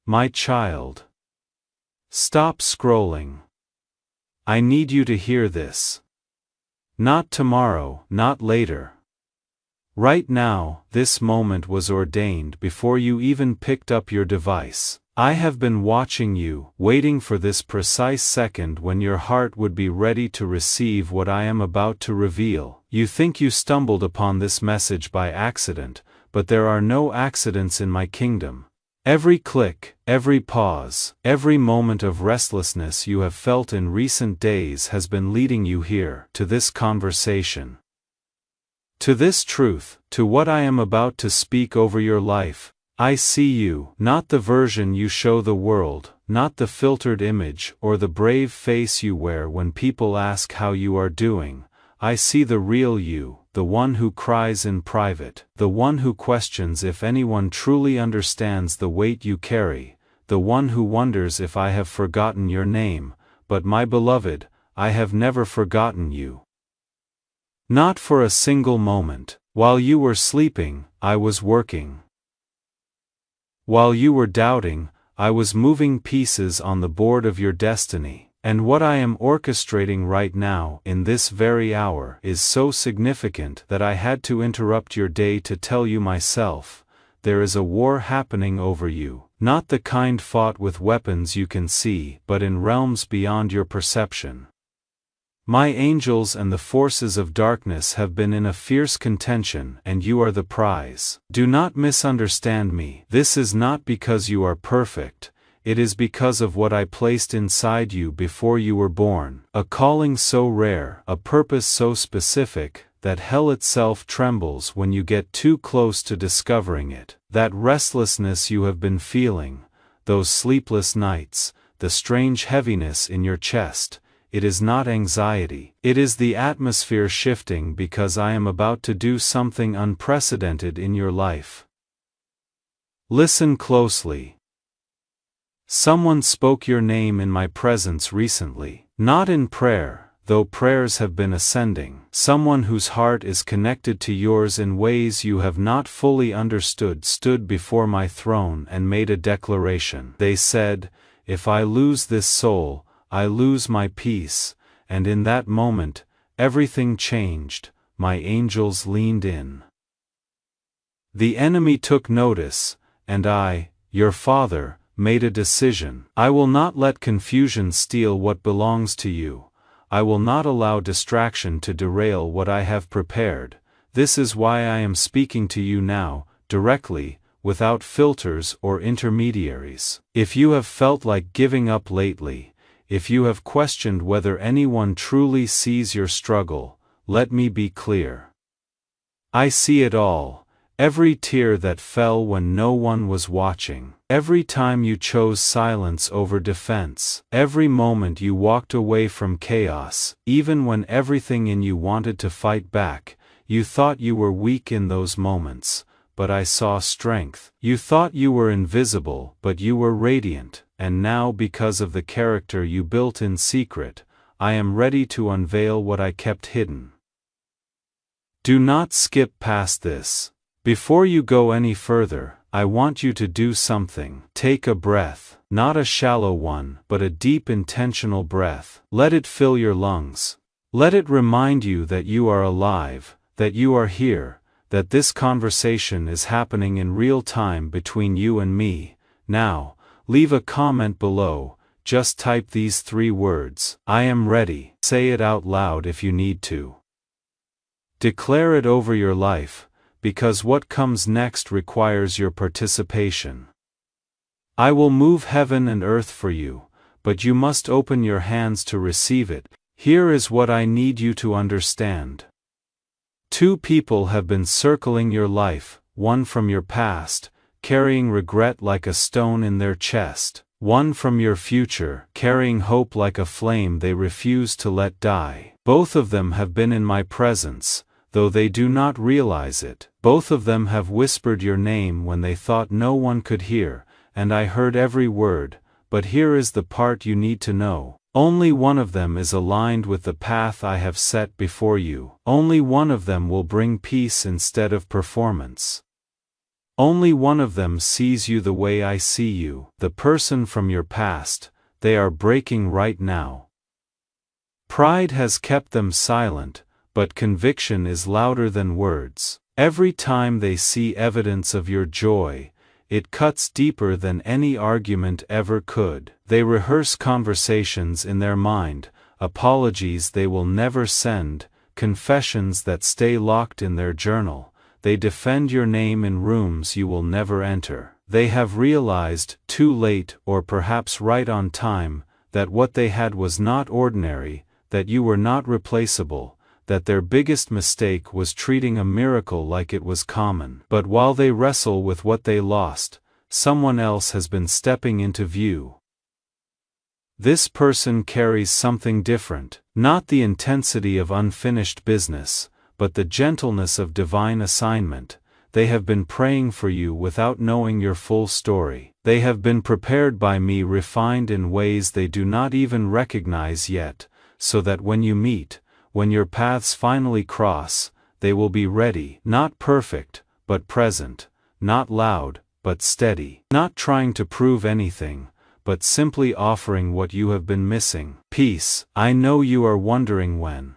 My child. Stop scrolling. I need you to hear this. Not tomorrow, not later. Right now, this moment was ordained before you even picked up your device. I have been watching you, waiting for this precise second when your heart would be ready to receive what I am about to reveal. You think you stumbled upon this message by accident, but there are no accidents in my kingdom. Every click, every pause, every moment of restlessness you have felt in recent days has been leading you here, to this conversation. To this truth, to what I am about to speak over your life. I see you, not the version you show the world, not the filtered image or the brave face you wear when people ask how you are doing. I see the real you, the one who cries in private, the one who questions if anyone truly understands the weight you carry, the one who wonders if I have forgotten your name, but my beloved, I have never forgotten you. Not for a single moment. While you were sleeping, I was working. While you were doubting, I was moving pieces on the board of your destiny, and what I am orchestrating right now, in this very hour, is so significant that I had to interrupt your day to tell you myself. There is a war happening over you, not the kind fought with weapons you can see, but in realms beyond your perception. My angels and the forces of darkness have been in a fierce contention, and you are the prize. Do not misunderstand me. This is not because you are perfect, it is because of what I placed inside you before you were born. A calling so rare, a purpose so specific, that hell itself trembles when you get too close to discovering it. That restlessness you have been feeling, those sleepless nights, the strange heaviness in your chest. It is not anxiety, it is the atmosphere shifting because I am about to do something unprecedented in your life. Listen closely. Someone spoke your name in my presence recently, not in prayer, though prayers have been ascending. Someone whose heart is connected to yours in ways you have not fully understood stood before my throne and made a declaration. They said, "If I lose this soul, I lose my peace," and in that moment, everything changed. My angels leaned in. The enemy took notice, and I, your father, made a decision. I will not let confusion steal what belongs to you. I will not allow distraction to derail what I have prepared. This is why I am speaking to you now, directly, without filters or intermediaries. If you have felt like giving up lately, if you have questioned whether anyone truly sees your struggle, let me be clear. I see it all, every tear that fell when no one was watching, every time you chose silence over defense, every moment you walked away from chaos, even when everything in you wanted to fight back. You thought you were weak in those moments, but I saw strength. You thought you were invisible, but you were radiant. And now, because of the character you built in secret, I am ready to unveil what I kept hidden. Do not skip past this. Before you go any further, I want you to do something. Take a breath, not a shallow one, but a deep intentional breath. Let it fill your lungs. Let it remind you that you are alive, that you are here, that this conversation is happening in real time between you and me. Now, leave a comment below, just type these 3 words. I am ready. Say it out loud if you need to. Declare it over your life, because what comes next requires your participation. I will move heaven and earth for you, but you must open your hands to receive it. Here is what I need you to understand. 2 people have been circling your life, one from your past, carrying regret like a stone in their chest, one from your future, carrying hope like a flame they refuse to let die. Both of them have been in my presence, though they do not realize it. Both of them have whispered your name when they thought no one could hear, and I heard every word, but here is the part you need to know. Only one of them is aligned with the path I have set before you. Only one of them will bring peace instead of performance. Only one of them sees you the way I see you, the person from your past. They are breaking right now. Pride has kept them silent, but conviction is louder than words. Every time they see evidence of your joy, it cuts deeper than any argument ever could. They rehearse conversations in their mind, apologies they will never send, confessions that stay locked in their journal. They defend your name in rooms you will never enter. They have realized, too late or perhaps right on time, that what they had was not ordinary, that you were not replaceable, that their biggest mistake was treating a miracle like it was common. But while they wrestle with what they lost, someone else has been stepping into view. This person carries something different, not the intensity of unfinished business, but the gentleness of divine assignment. They have been praying for you without knowing your full story. They have been prepared by me, refined in ways they do not even recognize yet, so that when you meet, when your paths finally cross, they will be ready, not perfect, but present, not loud, but steady, not trying to prove anything, but simply offering what you have been missing. Peace. I know you are wondering when.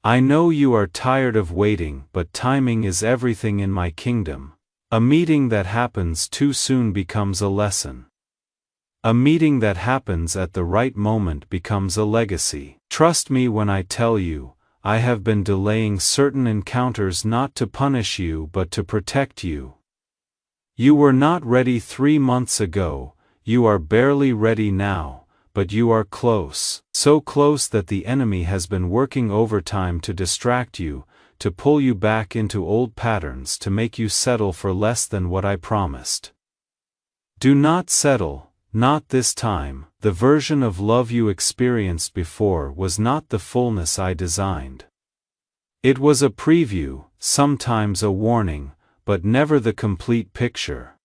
I know you are tired of waiting, but timing is everything in my kingdom. A meeting that happens too soon becomes a lesson. A meeting that happens at the right moment becomes a legacy. Trust me when I tell you, I have been delaying certain encounters not to punish you but to protect you. You were not ready 3 months ago, you are barely ready now, but you are close. So close that the enemy has been working overtime to distract you, to pull you back into old patterns, to make you settle for less than what I promised. Do not settle. Not this time. The version of love you experienced before was not the fullness I designed. It was a preview, sometimes a warning, but never the complete picture.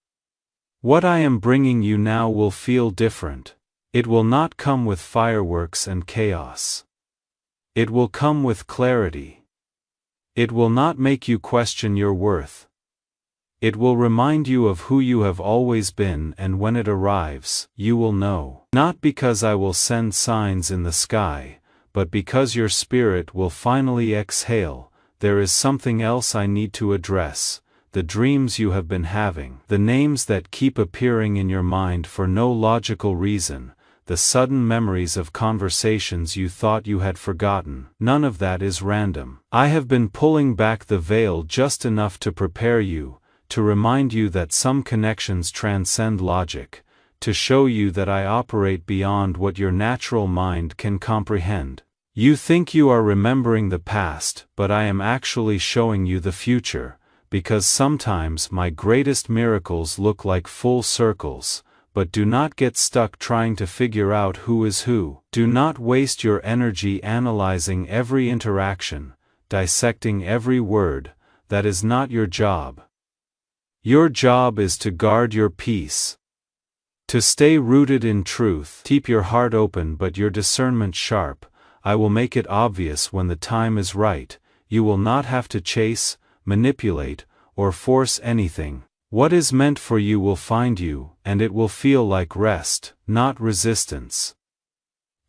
What I am bringing you now will feel different. It will not come with fireworks and chaos. It will come with clarity. It will not make you question your worth. It will remind you of who you have always been, and when it arrives, you will know. Not because I will send signs in the sky, but because your spirit will finally exhale. There is something else I need to address. The dreams you have been having, the names that keep appearing in your mind for no logical reason, the sudden memories of conversations you thought you had forgotten. None of that is random. I have been pulling back the veil just enough to prepare you, to remind you that some connections transcend logic, to show you that I operate beyond what your natural mind can comprehend. You think you are remembering the past, but I am actually showing you the future, because sometimes my greatest miracles look like full circles. But do not get stuck trying to figure out who is who. Do not waste your energy analyzing every interaction, dissecting every word. That is not your job. Your job is to guard your peace. To stay rooted in truth. Keep your heart open but your discernment sharp. I will make it obvious when the time is right. You will not have to chase, manipulate, or force anything. What is meant for you will find you, and it will feel like rest, not resistance.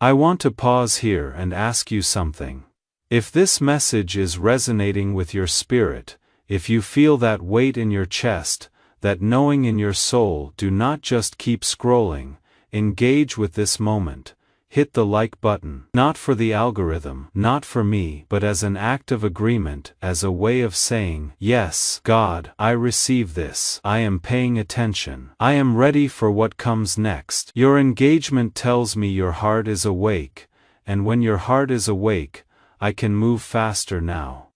I want to pause here and ask you something. If this message is resonating with your spirit, if you feel that weight in your chest, that knowing in your soul, do not just keep scrolling, engage with this moment. Hit the like button, not for the algorithm, not for me, but as an act of agreement, as a way of saying, yes, God, I receive this. I am paying attention. I am ready for what comes next. Your engagement tells me your heart is awake, and when your heart is awake, I can move faster now.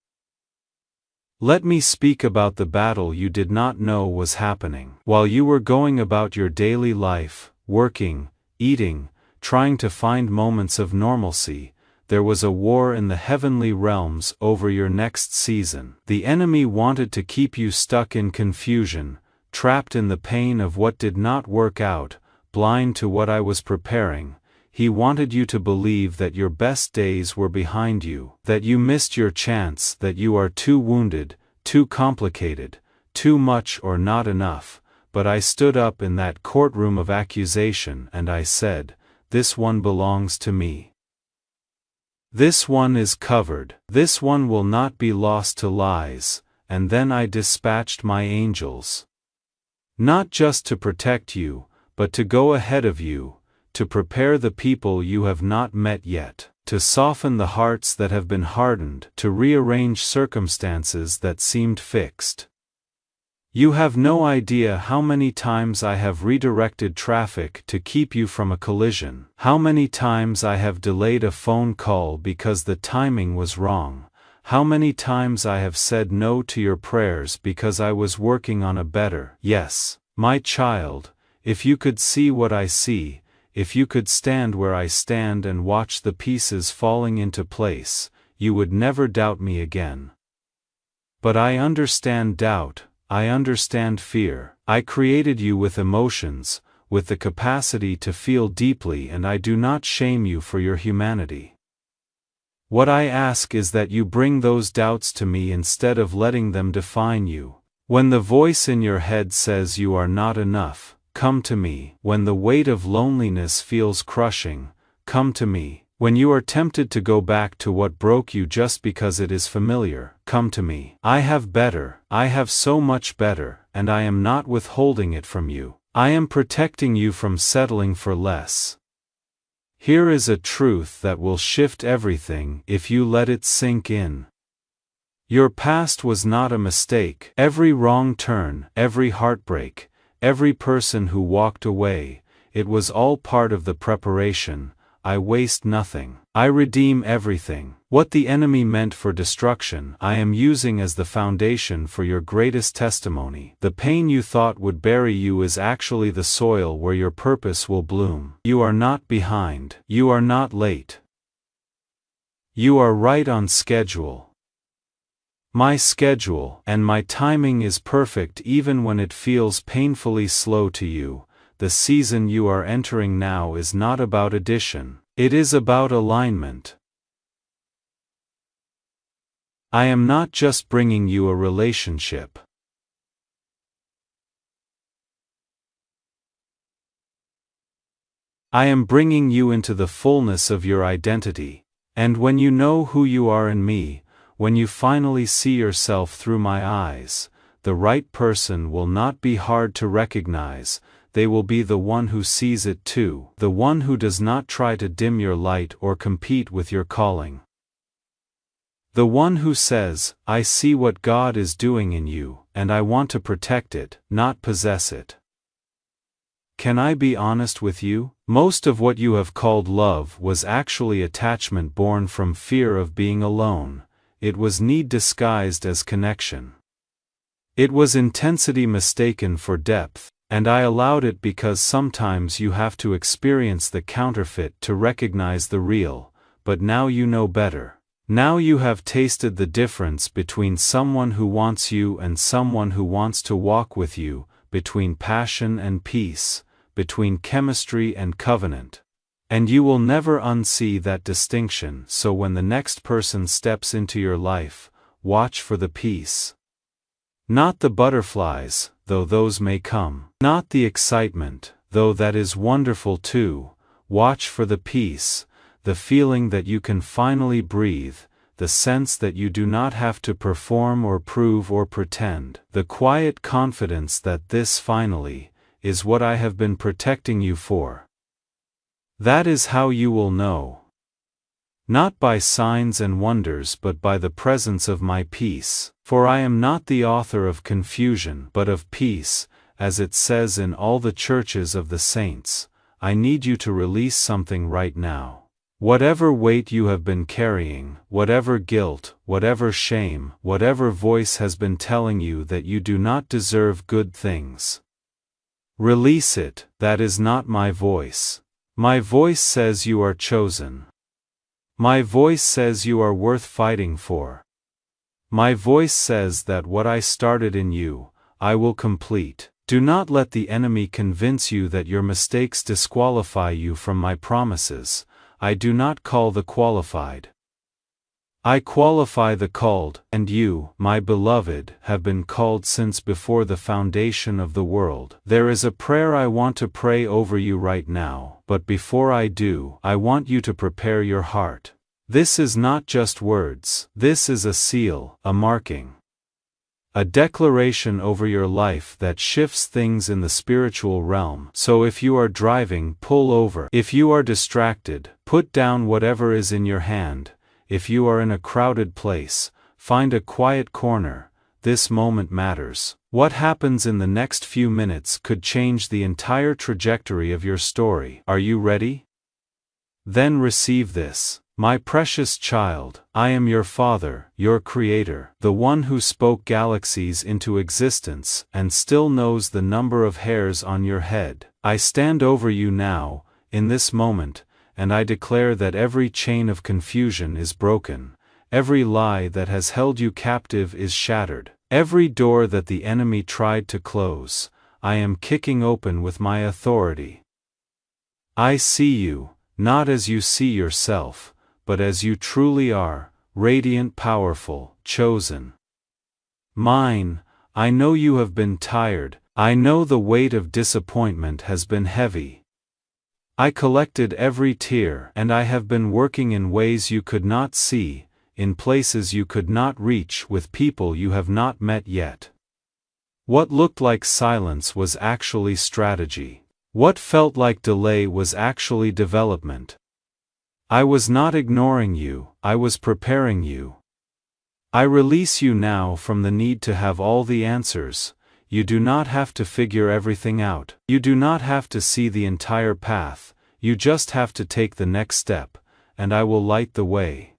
Let me speak about the battle you did not know was happening. While you were going about your daily life, working, eating, trying to find moments of normalcy, there was a war in the heavenly realms over your next season. The enemy wanted to keep you stuck in confusion, trapped in the pain of what did not work out, blind to what I was preparing. He wanted you to believe that your best days were behind you, that you missed your chance, that you are too wounded, too complicated, too much or not enough, but I stood up in that courtroom of accusation and I said, "This one belongs to me. This one is covered. This one will not be lost to lies," and then I dispatched my angels. Not just to protect you, but to go ahead of you, to prepare the people you have not met yet, to soften the hearts that have been hardened, to rearrange circumstances that seemed fixed. You have no idea how many times I have redirected traffic to keep you from a collision, how many times I have delayed a phone call because the timing was wrong, how many times I have said no to your prayers because I was working on a better. Yes, my child, if you could see what I see, if you could stand where I stand and watch the pieces falling into place, you would never doubt me again. But I understand doubt. I understand fear. I created you with emotions, with the capacity to feel deeply, and I do not shame you for your humanity. What I ask is that you bring those doubts to me instead of letting them define you. When the voice in your head says you are not enough, come to me. When the weight of loneliness feels crushing, come to me. When you are tempted to go back to what broke you just because it is familiar, come to me. I have better, I have so much better, and I am not withholding it from you. I am protecting you from settling for less. Here is a truth that will shift everything if you let it sink in. Your past was not a mistake. Every wrong turn, every heartbreak, every person who walked away, it was all part of the preparation. I waste nothing. I redeem everything. What the enemy meant for destruction, I am using as the foundation for your greatest testimony. The pain you thought would bury you is actually the soil where your purpose will bloom. You are not behind. You are not late. You are right on schedule. My schedule and my timing is perfect even when it feels painfully slow to you. The season you are entering now is not about addition, it is about alignment. I am not just bringing you a relationship. I am bringing you into the fullness of your identity. And when you know who you are in me, when you finally see yourself through my eyes, the right person will not be hard to recognize. They will be the one who sees it too, the one who does not try to dim your light or compete with your calling. The one who says, "I see what God is doing in you, and I want to protect it, not possess it." Can I be honest with you? Most of what you have called love was actually attachment born from fear of being alone. It was need disguised as connection. It was intensity mistaken for depth. And I allowed it because sometimes you have to experience the counterfeit to recognize the real, but now you know better. Now you have tasted the difference between someone who wants you and someone who wants to walk with you, between passion and peace, between chemistry and covenant. And you will never unsee that distinction, so when the next person steps into your life, watch for the peace. Not the butterflies, though those may come. Not the excitement, though that is wonderful too. Watch for the peace, the feeling that you can finally breathe, the sense that you do not have to perform or prove or pretend, the quiet confidence that this finally is what I have been protecting you for. That is how you will know. Not by signs and wonders but by the presence of my peace. For I am not the author of confusion but of peace, as it says in all the churches of the saints. I need you to release something right now. Whatever weight you have been carrying, whatever guilt, whatever shame, whatever voice has been telling you that you do not deserve good things. Release it. That is not my voice. My voice says you are chosen. My voice says you are worth fighting for. My voice says that what I started in you, I will complete. Do not let the enemy convince you that your mistakes disqualify you from my promises. I do not call the qualified. I qualify the called, and you, my beloved, have been called since before the foundation of the world. There is a prayer I want to pray over you right now, but before I do, I want you to prepare your heart. This is not just words, this is a seal, a marking. A declaration over your life that shifts things in the spiritual realm. So if you are driving, pull over. If you are distracted, put down whatever is in your hand. If you are in a crowded place, find a quiet corner. This moment matters. What happens in the next few minutes could change the entire trajectory of your story. Are you ready? Then receive this. My precious child, I am your Father, your Creator, the one who spoke galaxies into existence and still knows the number of hairs on your head. I stand over you now, in this moment, and I declare that every chain of confusion is broken, every lie that has held you captive is shattered, every door that the enemy tried to close, I am kicking open with my authority. I see you, not as you see yourself, but as you truly are, radiant, powerful, chosen. Mine, I know you have been tired, I know the weight of disappointment has been heavy. I collected every tear, and I have been working in ways you could not see, in places you could not reach, with people you have not met yet. What looked like silence was actually strategy. What felt like delay was actually development. I was not ignoring you, I was preparing you. I release you now from the need to have all the answers. You do not have to figure everything out. You do not have to see the entire path. You just have to take the next step, and I will light the way.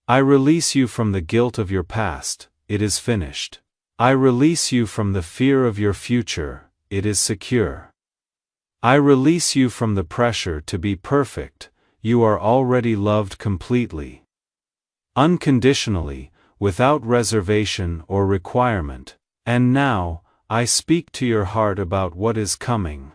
I release you from the guilt of your past. It is finished. I release you from the fear of your future. It is secure. I release you from the pressure to be perfect. You are already loved completely. Unconditionally, without reservation or requirement. And now, I speak to your heart about what is coming.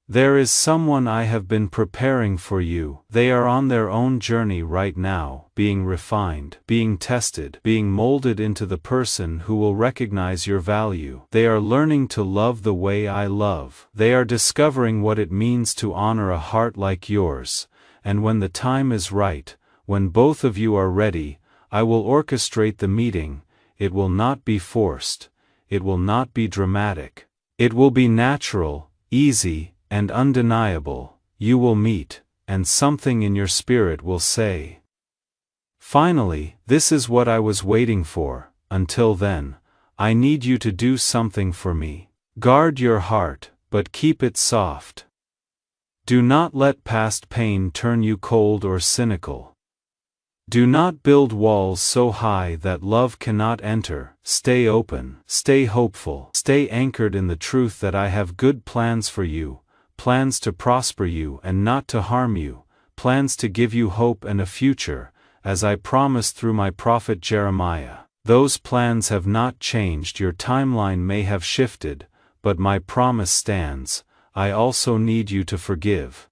There is someone I have been preparing for you. They are on their own journey right now, being refined, being tested, being molded into the person who will recognize your value. They are learning to love the way I love. They are discovering what it means to honor a heart like yours. And when the time is right, when both of you are ready, I will orchestrate the meeting. It will not be forced. It will not be dramatic. It will be natural, easy, and undeniable. You will meet, and something in your spirit will say, "Finally, this is what I was waiting for." Until then, I need you to do something for me. Guard your heart, but keep it soft. Do not let past pain turn you cold or cynical. Do not build walls so high that love cannot enter. Stay open, stay hopeful, stay anchored in the truth that I have good plans for you, plans to prosper you and not to harm you, plans to give you hope and a future, as I promised through my prophet Jeremiah. Those plans have not changed. Your timeline may have shifted, but my promise stands. I also need you to forgive.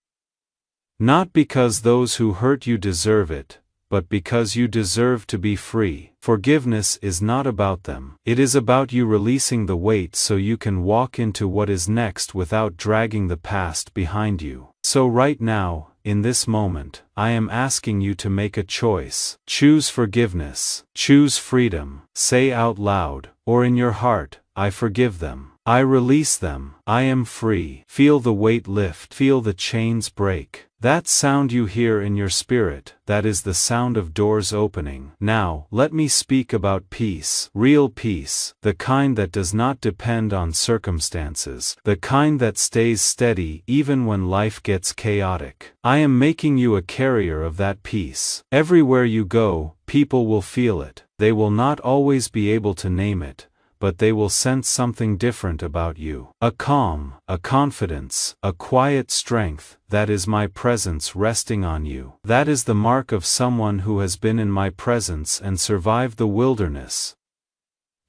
Not because those who hurt you deserve it, but because you deserve to be free. Forgiveness is not about them. It is about you releasing the weight so you can walk into what is next without dragging the past behind you. So right now, in this moment, I am asking you to make a choice. Choose forgiveness. Choose freedom. Say out loud, or in your heart, I forgive them. I release them. I am free. Feel the weight lift. Feel the chains break. That sound you hear in your spirit, that is the sound of doors opening. Now, let me speak about peace. Real peace. The kind that does not depend on circumstances. The kind that stays steady even when life gets chaotic. I am making you a carrier of that peace. Everywhere you go, people will feel it. They will not always be able to name it, but they will sense something different about you. A calm, a confidence, a quiet strength. That is my presence resting on you. That is the mark of someone who has been in my presence and survived the wilderness.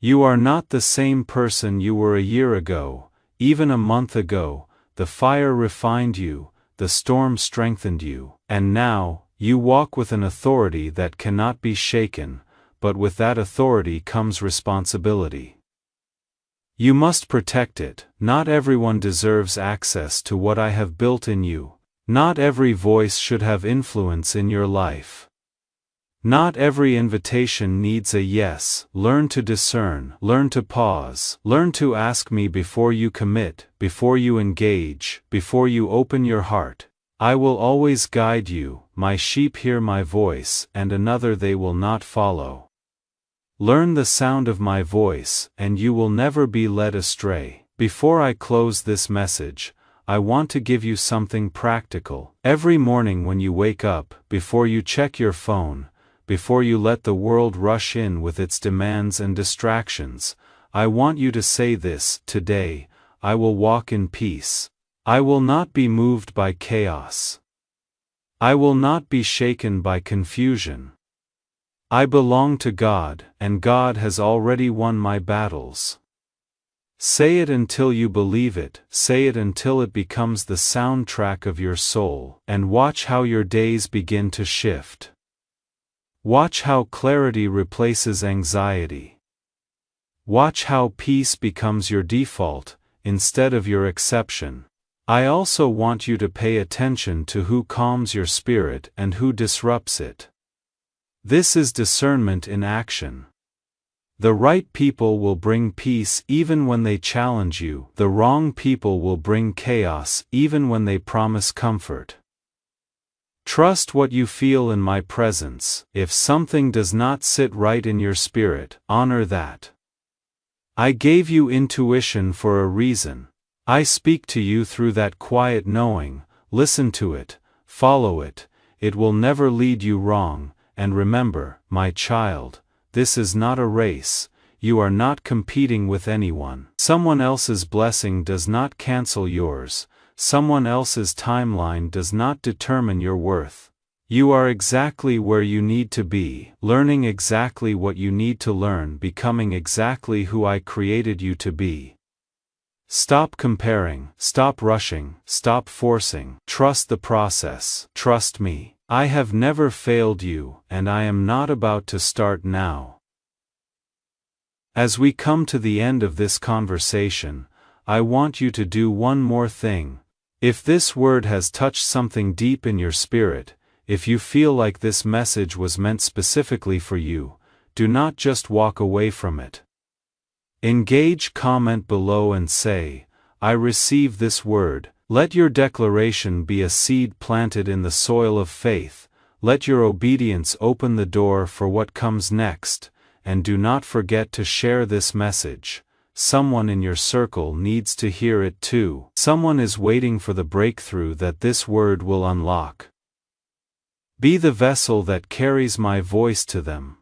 You are not the same person you were a year ago, even a month ago. The fire refined you, the storm strengthened you, and now, You walk with an authority that cannot be shaken, but with that authority comes responsibility. You must protect it. Not everyone deserves access to what I have built in you. Not every voice should have influence in your life. Not every invitation needs a yes. Learn to discern, learn to pause, learn to ask me before you commit, before you engage, before you open your heart. I will always guide you. My sheep hear my voice, and another they will not follow. Learn the sound of my voice, and you will never be led astray. Before I close this message, I want to give you something practical. Every morning when you wake up, before you check your phone, before you let the world rush in with its demands and distractions, I want you to say this: today, I will walk in peace. I will not be moved by chaos. I will not be shaken by confusion. I belong to God, and God has already won my battles. Say it until you believe it, say it until it becomes the soundtrack of your soul, and watch how your days begin to shift. Watch how clarity replaces anxiety. Watch how peace becomes your default, instead of your exception. I also want you to pay attention to who calms your spirit and who disrupts it. This is discernment in action. The right people will bring peace even when they challenge you. The wrong people will bring chaos even when they promise comfort. Trust what you feel in my presence. If something does not sit right in your spirit, honor that. I gave you intuition for a reason. I speak to you through that quiet knowing. Listen to it, follow it. It will never lead you wrong. And remember, my child, this is not a race. You are not competing with anyone. Someone else's blessing does not cancel yours. Someone else's timeline does not determine your worth. You are exactly where you need to be, learning exactly what you need to learn, becoming exactly who I created you to be. Stop comparing, stop rushing, stop forcing. Trust the process. Trust me. I have never failed you, and I am not about to start now. As we come to the end of this conversation, I want you to do one more thing. If this word has touched something deep in your spirit, if you feel like this message was meant specifically for you, do not just walk away from it. Engage, comment below and say, I receive this word. Let your declaration be a seed planted in the soil of faith. Let your obedience open the door for what comes next, and do not forget to share this message. Someone in your circle needs to hear it too. Someone is waiting for the breakthrough that this word will unlock. Be the vessel that carries my voice to them.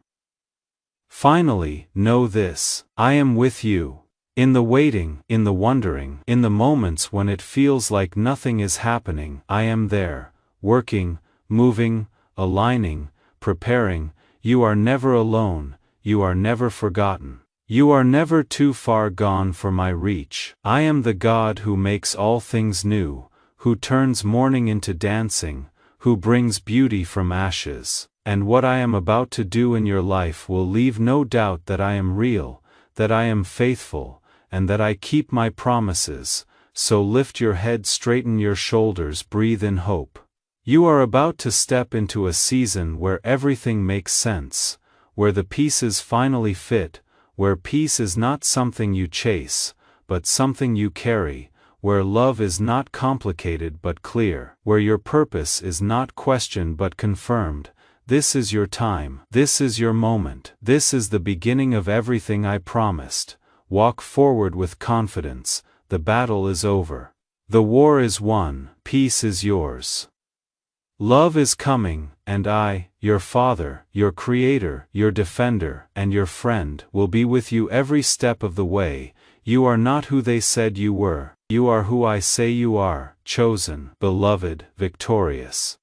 Finally, know this: I am with you. In the waiting, in the wondering, in the moments when it feels like nothing is happening, I am there, working, moving, aligning, preparing. You are never alone, you are never forgotten. You are never too far gone for my reach. I am the God who makes all things new, who turns mourning into dancing, who brings beauty from ashes. And what I am about to do in your life will leave no doubt that I am real, that I am faithful, and that I keep my promises. So lift your head, straighten your shoulders, breathe in hope. You are about to step into a season where everything makes sense, where the pieces finally fit, where peace is not something you chase, but something you carry, where love is not complicated but clear, where your purpose is not questioned but confirmed. This is your time. This is your moment. This is the beginning of everything I promised. Walk forward with confidence. The battle is over. The war is won. Peace is yours. Love is coming, and I, your Father, your Creator, your Defender, and your friend, will be with you every step of the way. You are not who they said you were. You are who I say you are, chosen, beloved, victorious.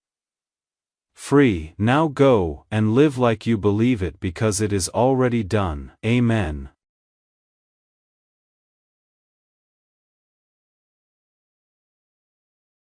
Free. Now go, and live like you believe it because it is already done. Amen.